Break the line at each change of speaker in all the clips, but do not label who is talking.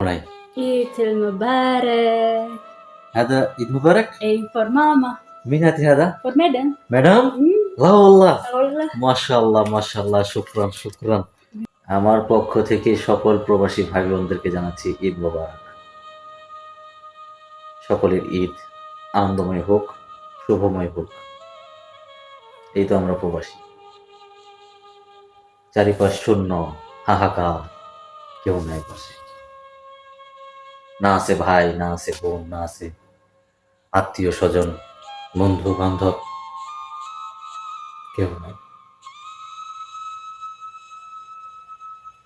নাই?
عيد المبارك.
هذا عيد مبارك.
اي فور ماما.
مين هاتي هذا؟
فور ميدن.
ম্যাডাম? লা والله
والله.
মাশাআল্লাহ মাশাআল্লাহ, শুকরান শুকরান। আমার পক্ষ থেকে সকল প্রবাসী ভাই বোনদেরকে জানাচ্ছি ঈদ মোবারক। সকলের ঈদ আনন্দময় হোক, শুভময় হোক। এই তো আমরা প্রবাসী, চারিপাশ শূন্য, হাহাকার, কেউ নাই পাশে। না আছে ভাই, না আছে বোন, না আছে আত্মীয় স্বজন, বন্ধু বান্ধব, কেউ নাই।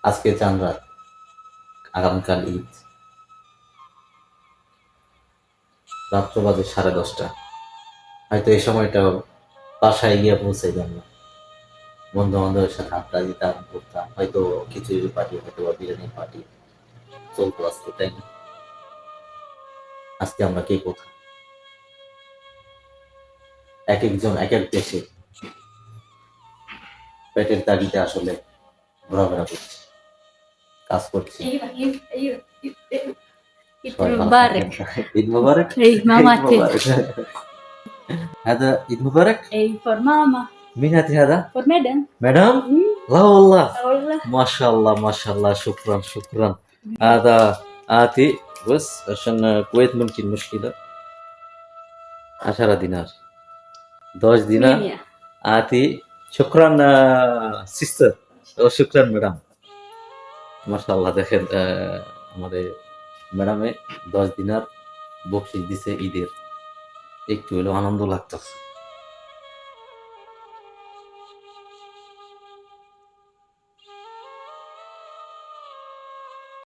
আজকে চাঁদ রাত, আগামীকাল ঈদ। রাত্র বাজে 10:30। হয়তো এই সময়টা বাসায় গিয়ে পৌঁছাইলাম না, বন্ধু বান্ধবের সাথে আড্ডা দিতাম, করতাম, হয়তো খিচুড়ির পার্টি, হয়তো বা বিরিয়ানির পার্টি চলতো আজকে, তাই না? আজকে আমরা কে কোথায়, এক একজন এক এক দেশে পেটের তাগিদে আসলে ঘোরাফেরা করছি, কাজ করছি।
عيد مبارك.
ঈদ মোবারক।
اي ماماتي.
هذا عيد مبارك.
اي فور ماما.
مين هاتي هذا؟
فور ميدن.
ম্যাডাম? لا والله
والله.
ما شاء الله ما شاء الله, شكرا شكرا. هذا آتي بس عشان الكويت ممكن مشكلة. 10 دينار 10 دينار.
مينيا.
آتي شكرا সিস্টার, ও শুকরান ম্যাডাম। মাশাআল্লাহ, দেখেন আমাদের ম্যাডামে 10 দিনার বকশিশ দিছে ঈদের, একটু হলেও আনন্দ লাগতেছে।